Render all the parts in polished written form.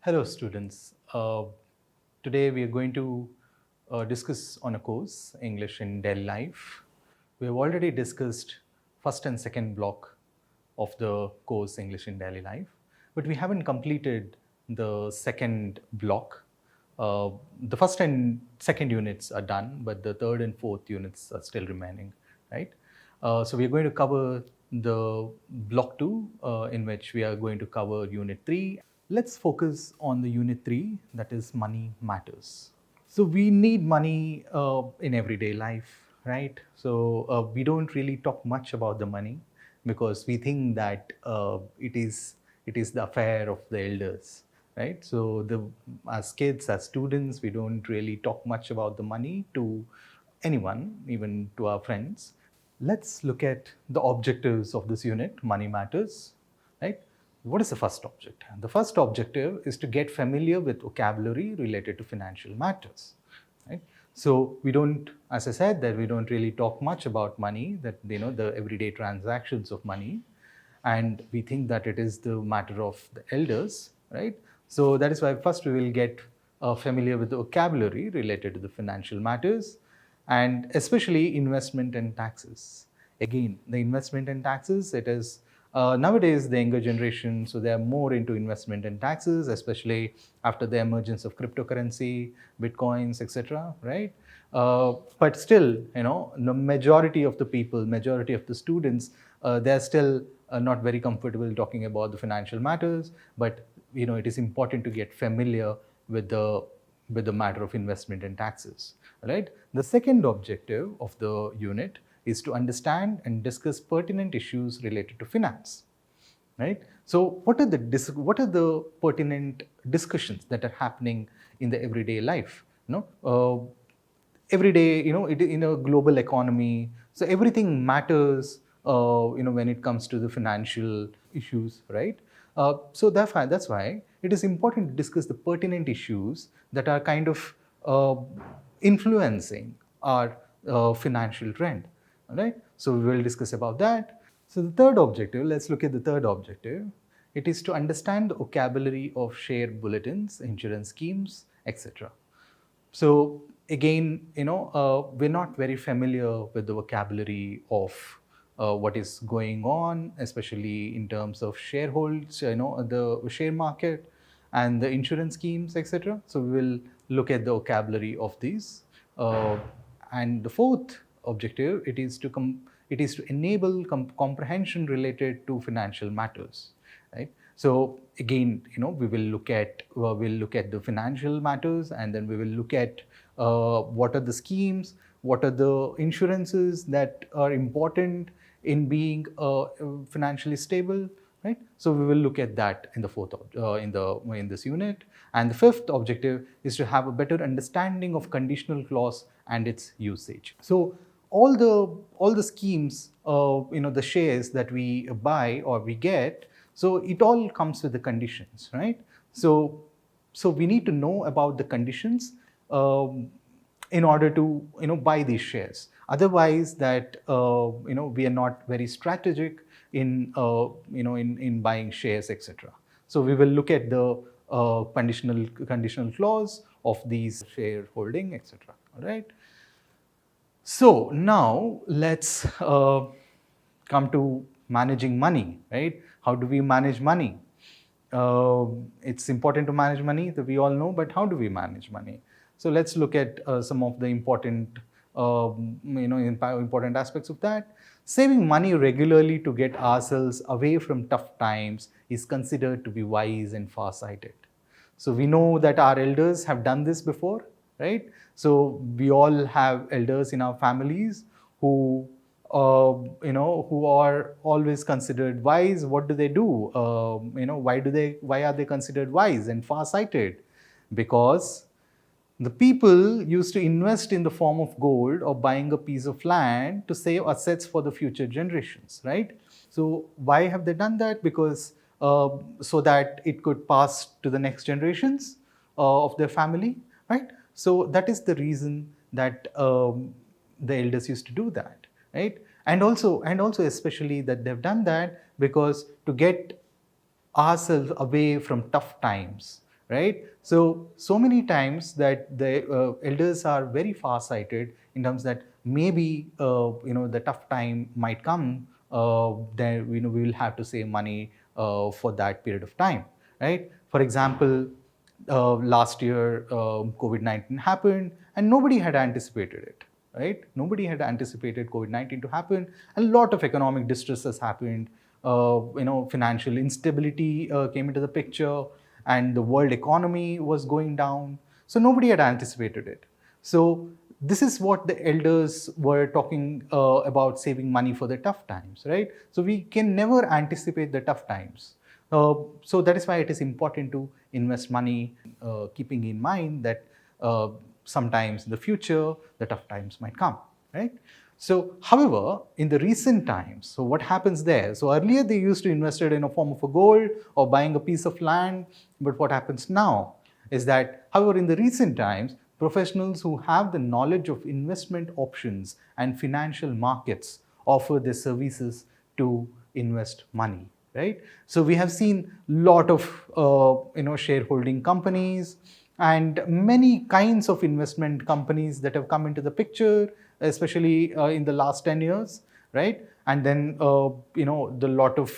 Hello, students. Today we are going to discuss on a course, English in Daily Life. We have already discussed first and second block of the course, English in Daily Life, but we haven't completed the second block. The first and second units are done, but the third and fourth units are still remaining, right? So we are going to cover the block 2, in which we are going to cover unit 3. Let's focus on the unit 3, that is money matters. So we need money in everyday life, right? So we don't really talk much about the money because we think that it is the affair of the elders, right? So as kids, as students, we don't really talk much about the money to anyone, even to our friends. Let's look at the objectives of this unit, money matters, right? What is the first objective? The first objective is to get familiar with vocabulary related to financial matters, right? So we don't, as I said, that we don't really talk much about money, that the everyday transactions of money, and we think that it is the matter of the elders, right? So that is why first we will get familiar with the vocabulary related to the financial matters, and especially investment and taxes. Again, the investment and taxes, it is nowadays the younger generation, so they are more into investment and taxes, especially after the emergence of cryptocurrency, bitcoins, etc. Right? But still, the majority of the people, majority of the students, they are still not very comfortable talking about the financial matters. But it is important to get familiar with the matter of investment and taxes, right? The second objective of the unit is to understand and discuss pertinent issues related to finance, right? So what are the pertinent discussions that are happening in the everyday life? Every day, in a global economy, so everything matters, when it comes to the financial issues, right? So that's why it is important to discuss the pertinent issues that are kind of influencing our financial trend, all right? So we will discuss about that. So the third objective, let's look at the third objective. It is to understand the vocabulary of share bulletins, insurance schemes, etc. So again, we're not very familiar with the vocabulary of what is going on, especially in terms of shareholds, the share market and the insurance schemes, etc. So we will look at the vocabulary of these. And the fourth objective, it is to enable comprehension related to financial matters, right? So again, we will look at the financial matters, and then we will look at what are the schemes, what are the insurances that are important in being financially stable, right? So we will look at that in the in this unit. And the fifth objective is to have a better understanding of conditional clause and its usage. So all the schemes, the shares that we buy or we get, so it all comes with the conditions, right? So we need to know about the conditions in order to buy these shares. Otherwise, that we are not very strategic in buying shares, etc. So we will look at the conditional clause of these shareholding, etc. All right. So now let's come to managing money, right? How do we manage money? It's important to manage money, that we all know, but how do we manage money? So let's look at some of the important aspects of that. Saving money regularly to get ourselves away from tough times is considered to be wise and far-sighted. So we know that our elders have done this before, right? So we all have elders in our families who who are always considered wise. What do they do? Why are they considered wise and far-sighted? Because the people used to invest in the form of gold or buying a piece of land to save assets for the future generations, right? So why have they done that? Because so that it could pass to the next generations of their family, right? So that is the reason that the elders used to do that, right? And also especially that they've done that because to get ourselves away from tough times, right? So many times that the elders are very far-sighted in terms that maybe the tough time might come, then we will have to save money for that period of time, right? For example, last year COVID-19 happened and nobody had anticipated it, right? Nobody had anticipated COVID-19 to happen. A lot of economic distress has happened. Financial instability came into the picture, and the world economy was going down. So nobody had anticipated it. So this is what the elders were talking about, saving money for the tough times, right? So we can never anticipate the tough times. So that is why it is important to invest money, keeping in mind that sometimes in the future, the tough times might come, right? So, however, in the recent times, so what happens there? So earlier they used to invest it in a form of a gold or buying a piece of land, but what happens now is that, however, in the recent times, professionals who have the knowledge of investment options and financial markets offer their services to invest money, right? So we have seen a lot of shareholding companies and many kinds of investment companies that have come into the picture, especially in the last 10 years, right? And then the lot of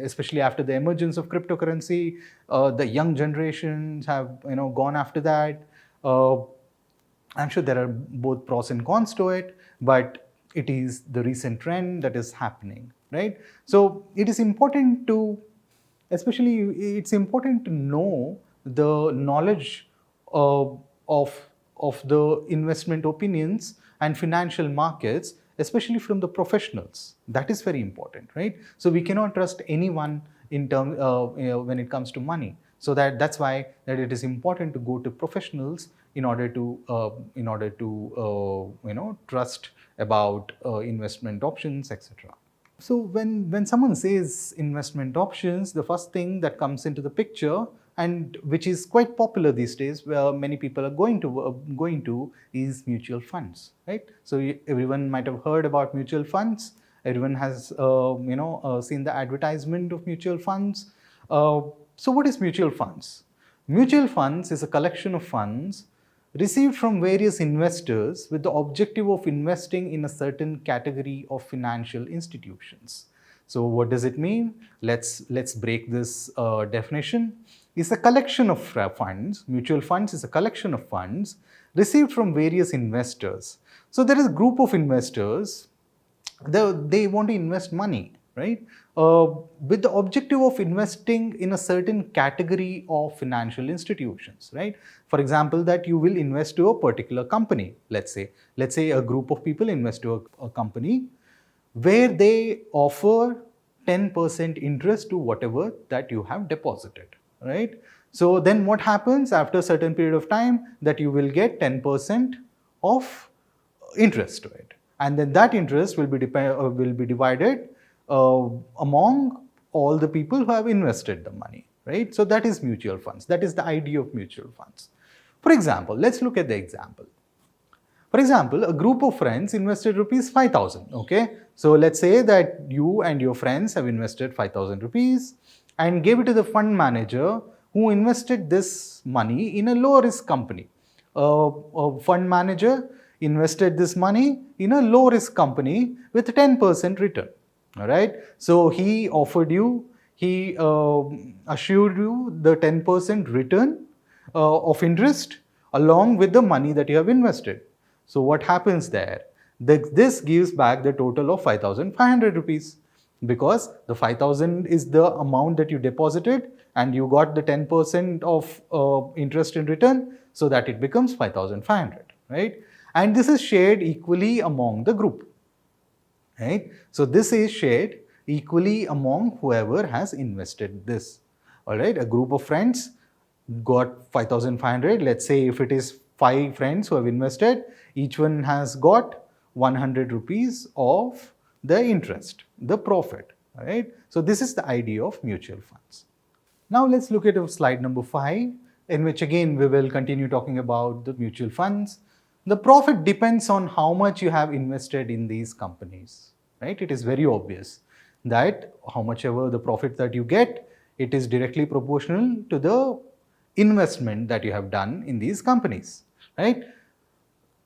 especially after the emergence of cryptocurrency, the young generations have gone after that. I'm sure there are both pros and cons to it, but it is the recent trend that is happening, right? So it is important to, especially it's important to know the knowledge of the investment opinions and financial markets, especially from the professionals. That is very important, right? So we cannot trust anyone in terms when it comes to money. So that's why that it is important to go to professionals in order to trust about investment options, etc. So when someone says investment options, the first thing that comes into the picture, and which is quite popular these days, where many people are going to is mutual funds, right? So everyone might have heard about mutual funds. Everyone has seen the advertisement of mutual funds. So what is mutual funds? Mutual funds is a collection of funds received from various investors with the objective of investing in a certain category of financial institutions. So what does it mean? Let's break this definition. It's a collection of funds. Mutual funds is a collection of funds received from various investors. So there is a group of investors. They want to invest money, right? With the objective of investing in a certain category of financial institutions, right? For example, that you will invest to a particular company. Let's say a group of people invest to a company where they offer 10% interest to whatever that you have deposited, right? So then what happens after a certain period of time, that you will get 10% of interest to it, and then that interest will be divided among all the people who have invested the money, right? So that is mutual funds. That is the idea of mutual funds. For example, let's look at the example. For example, a group of friends invested rupees 5,000, okay? So let's say that you and your friends have invested 5,000 rupees and gave it to the fund manager who invested this money in a low risk company. A fund manager invested this money in a low risk company with 10% return, all right? So he assured you the 10% return of interest along with the money that you have invested. So what happens there? This gives back the total of 5,500 rupees, because the 5,000 is the amount that you deposited and you got the 10% of interest in return, so that it becomes 5,500, right? And this is shared equally among the group, right? So this is shared equally among whoever has invested this, all right? A group of friends got 5,500. Let's say if it is 5 friends who have invested, each one has got 100 rupees of the interest, the profit, right? So this is the idea of mutual funds. Now let's look at slide number 5, in which again we will continue talking about the mutual funds. The profit depends on how much you have invested in these companies, right? It is very obvious that how much ever the profit that you get, it is directly proportional to the investment that you have done in these companies, right?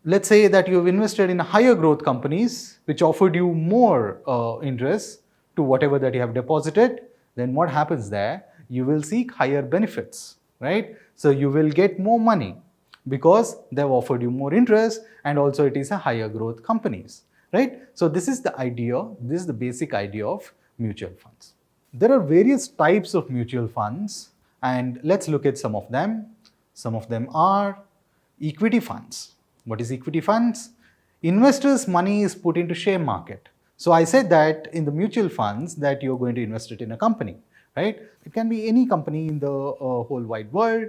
Let's say that you've invested in higher growth companies which offered you more interest to whatever that you have deposited. Then what happens there? You will seek higher benefits, right? So you will get more money because they've offered you more interest, and also it is a higher growth companies, right? So this is the idea, this is the basic idea of mutual funds. There are various types of mutual funds, and let's look at some of them. Some of them are equity funds. What is equity funds? Investors' money is put into share market. So I said that in the mutual funds that you're going to invest it in a company, right? It can be any company in the whole wide world,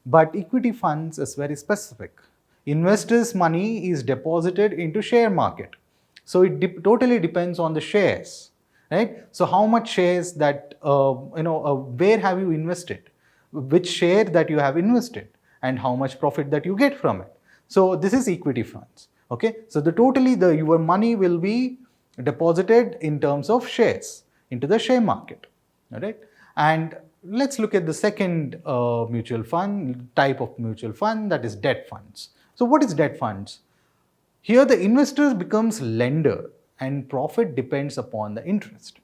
but equity funds is very specific. Investors' money is deposited into share market. So it totally depends on the shares, right? So how much shares that, where have you invested? Which share that you have invested and how much profit that you get from it. So this is equity funds, okay? So your money will be deposited in terms of shares into the share market, all right? And let's look at the second mutual fund type of mutual fund, that is debt funds. So what is debt funds? Here the investor becomes lender and profit depends upon the interest.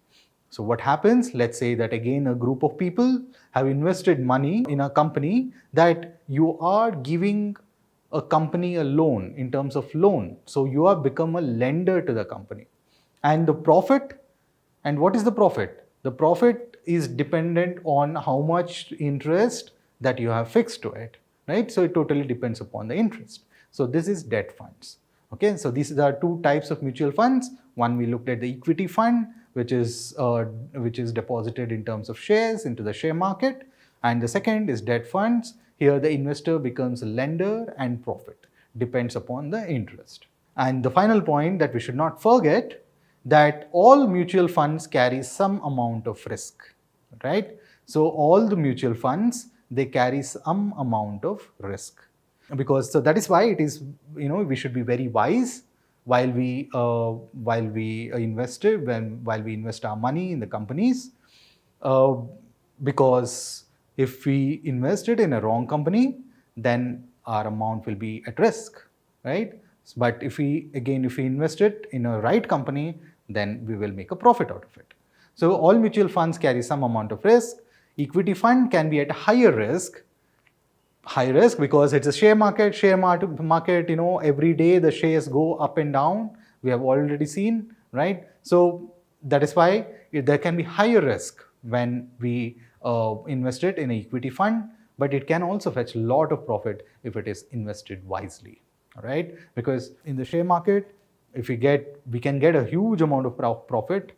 So what happens? Let's say that again a group of people have invested money in a company, that you are giving a company a loan in terms of loan. So you have become a lender to the company. And the profit, and what is the profit? The profit is dependent on how much interest that you have fixed to it, right? So it totally depends upon the interest. So this is debt funds. Okay, so these are two types of mutual funds. One, we looked at the equity fund, which is deposited in terms of shares into the share market, and the second is debt funds. Here the investor becomes a lender and profit depends upon the interest. And the final point that we should not forget, that all mutual funds carry some amount of risk, right? So all the mutual funds, they carry some amount of risk, because so that is why it is, we should be very wise while we invest our money in the companies, because if we invest it in a wrong company, then our amount will be at risk, right? But if we invest it in a right company, then we will make a profit out of it. So all mutual funds carry some amount of risk. Equity fund can be at higher risk, because it's a share market, every day the shares go up and down. We have already seen, right? So that is why there can be higher risk when we invest it in an equity fund, but it can also fetch a lot of profit if it is invested wisely, right? Because in the share market, we can get a huge amount of profit,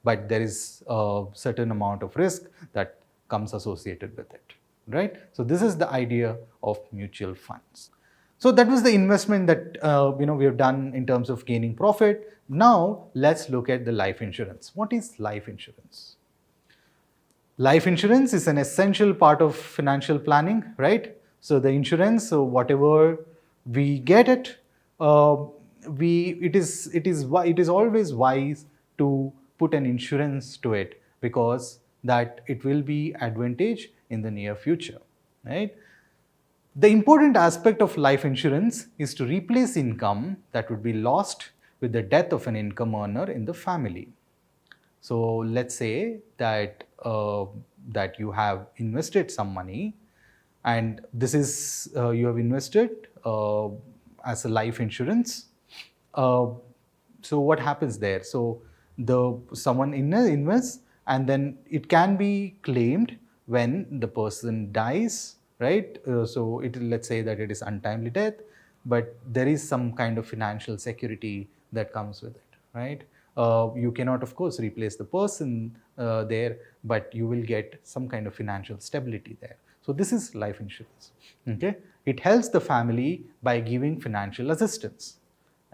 but there is a certain amount of risk that comes associated with it, right? So this is the idea of mutual funds. So that was the investment that we have done in terms of gaining profit. Now let's look at the life insurance. What is life insurance? Life insurance is an essential part of financial planning, right? So the insurance, so whatever we get it, it is always wise to put an insurance to it, because that it will be advantage in the near future, right? The important aspect of life insurance is to replace income that would be lost with the death of an income earner in the family. So let's say that that you have invested some money, and this is you have invested as a life insurance. So what happens there? So someone invests, and then it can be claimed when the person dies, right? So let's say that it is untimely death, but there is some kind of financial security that comes with it, right? You cannot, of course, replace the person there, but you will get some kind of financial stability there. So this is life insurance. Okay, it helps the family by giving financial assistance,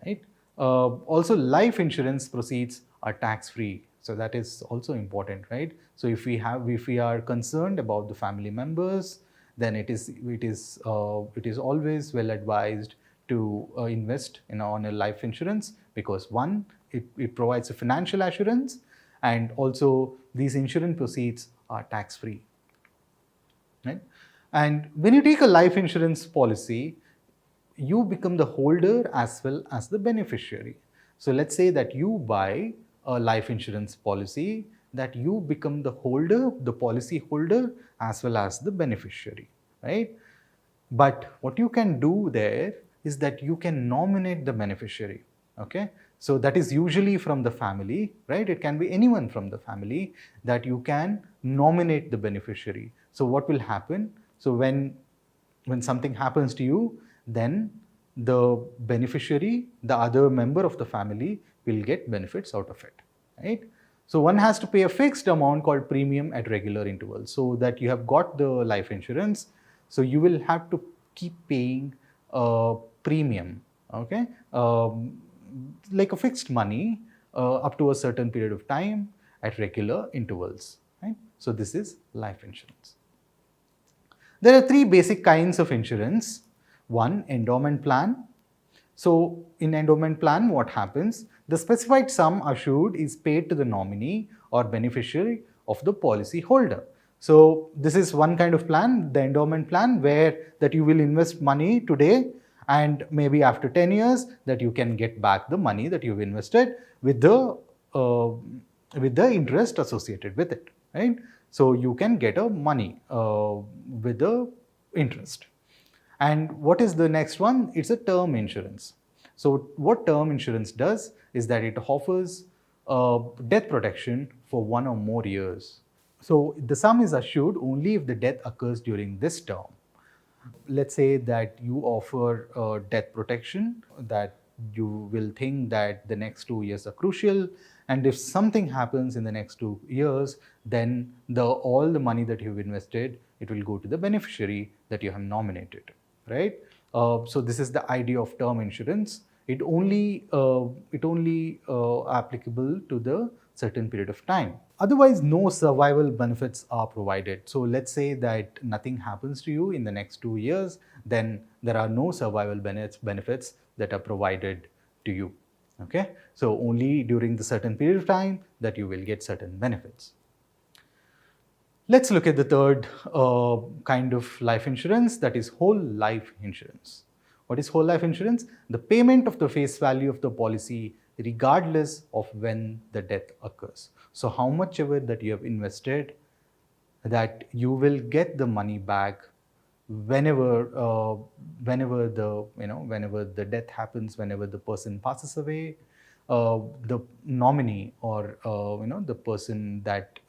right? Also, life insurance proceeds are tax-free, so that is also important, right? So if we are concerned about the family members, then it is always well advised to invest on a life insurance, because one, it provides a financial assurance, and also these insurance proceeds are tax-free, right? And when you take a life insurance policy, you become the holder as well as the beneficiary. So let's say that you buy a life insurance policy, that you become the holder, the policy holder, as well as the beneficiary, right? But what you can do there is that you can nominate the beneficiary, okay? So that is usually from the family, right? It can be anyone from the family that you can nominate the beneficiary. So what will happen? So when something happens to you, then the beneficiary, the other member of the family, will get benefits out of it, right? So one has to pay a fixed amount called premium at regular intervals, so that you have got the life insurance. So you will have to keep paying a premium, okay, like a fixed money up to a certain period of time at regular intervals, right? So this is life insurance. There are three basic kinds of insurance. One, endowment plan. So in endowment plan, what happens? The specified sum assured is paid to the nominee or beneficiary of the policy holder. So this is one kind of plan, the endowment plan, where that you will invest money today, and maybe after 10 years that you can get back the money that you've invested with the interest associated with it, right? So you can get a money with the interest. And what is the next one? It's a term insurance. So what term insurance does is that it offers death protection for 1 or more years. So the sum is assured only if the death occurs during this term. Let's say that you offer death protection, that you will think that the next 2 years are crucial, and if something happens in the next 2 years, then all the money that you've invested, it will go to the beneficiary that you have nominated, right? So this is the idea of term insurance. It only applicable to the certain period of time. Otherwise, no survival benefits are provided. So let's say that nothing happens to you in the next 2 years, then there are no survival benefits that are provided to you. Okay, so only during the certain period of time that you will get certain benefits. Let's look at the third kind of life insurance, that is whole life insurance. What is whole life insurance? The payment of the face value of the policy regardless of when the death occurs. So how much ever that you have invested, that you will get the money back whenever the death happens, whenever the person passes away. The nominee or the person that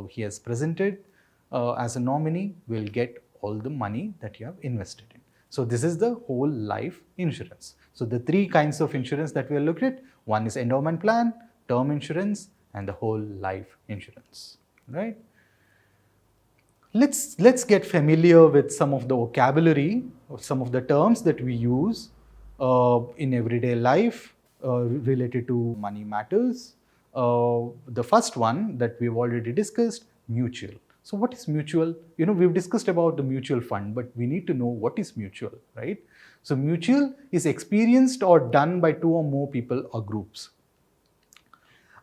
he has presented as a nominee will get all the money that you have invested in. So this is the whole life insurance. So the three kinds of insurance that we are looking at, one is endowment plan, term insurance, and the whole life insurance, right? Let's get familiar with some of the vocabulary or some of the terms that we use in everyday life related to money matters. The first one that we've already discussed, mutual. So what is mutual? We've discussed about the mutual fund, but we need to know what is mutual, right? So mutual is experienced or done by 2 or more people or groups.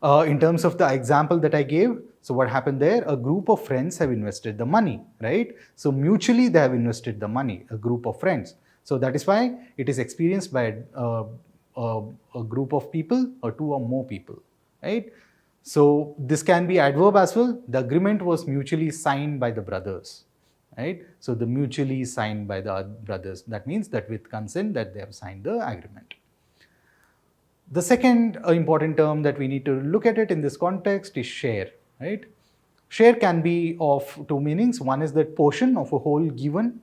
In terms of the example that I gave, so what happened there? A group of friends have invested the money, right? So mutually they have invested the money, a group of friends. So that is why it is experienced by a group of people or 2 or more people, right? So this can be adverb as well. The agreement was mutually signed by the brothers, right? So the mutually signed by the brothers, that means that with consent that they have signed the agreement. The second important term that we need to look at it in this context is share, right? Share can be of 2 meanings. One is that portion of a whole given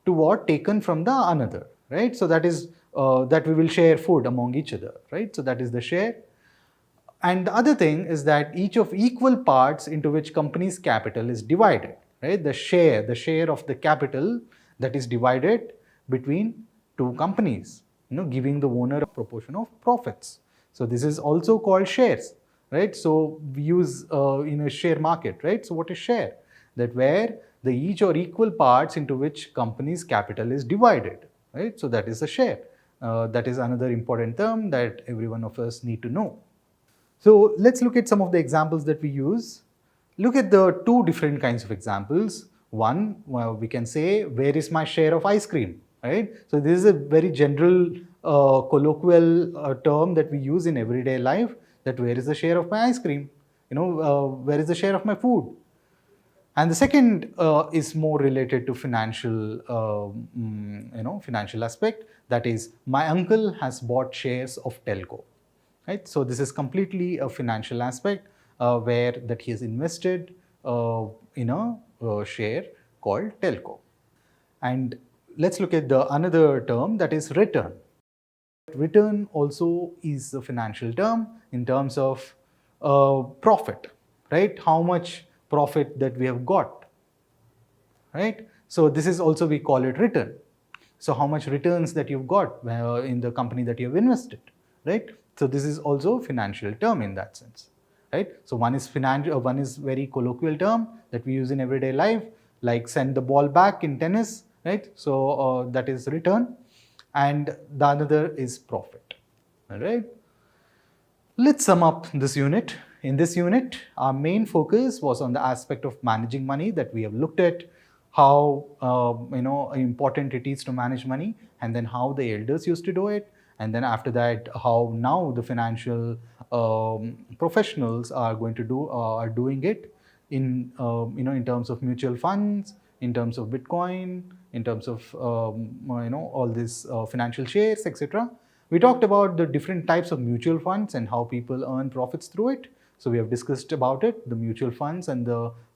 to or taken from the another, right? So that is that we will share food among each other, right? So that is the share. And the other thing is that each of equal parts into which company's capital is divided, right? The share of the capital that is divided between 2 companies, giving the owner a proportion of profits. So this is also called shares, right? So we use in a share market, right? So what is share? That where the each or equal parts into which company's capital is divided, right? So that is a share. That is another important term that every one of us need to know. So let's look at some of the examples that we use. Look at the 2 different kinds of examples. One, well, we can say, where is my share of ice cream, right? So this is a very general colloquial term that we use in everyday life, that where is the share of my ice cream? Where is the share of my food? And the second is more related to financial, financial aspect. That is, my uncle has bought shares of Telco, right? So this is completely a financial aspect where that he has invested in a share called Telco. And let's look at the another term, that is return. Return also is a financial term in terms of profit, right? How much profit that we have got, right? So this is also, we call it return. So how much returns that you've got in the company that you have invested, right? So this is also a financial term in that sense, right? So one is financial, one is very colloquial term that we use in everyday life, like send the ball back in tennis, right? So that is return, and the another is profit, all right? Let's sum up this unit. In this unit, our main focus was on the aspect of managing money, that we have looked at how important it is to manage money, and then how the elders used to do it, and then after that how now the financial professionals are going to are doing it in in terms of mutual funds, in terms of Bitcoin, in terms of all these financial shares, etc. We talked about the different types of mutual funds and how people earn profits through it. So we have discussed about it, the mutual funds and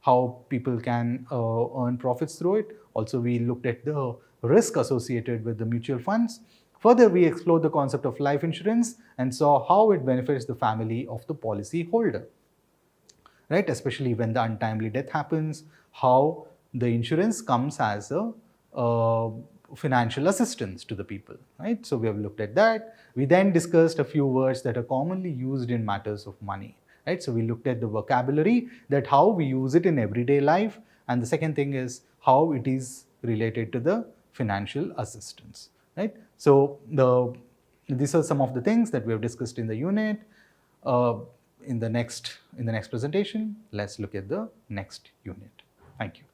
how people can earn profits through it. Also, we looked at the risk associated with the mutual funds. Further, we explored the concept of life insurance and saw how it benefits the family of the policy holder, right? Especially when the untimely death happens, how the insurance comes as a financial assistance to the people, right? So we have looked at that. We then discussed a few words that are commonly used in matters of money, right? So we looked at the vocabulary, that how we use it in everyday life, and the second thing is how it is related to the financial assistance, right? So these are some of the things that we have discussed in the unit. In the next presentation, let's look at the next unit. Thank you.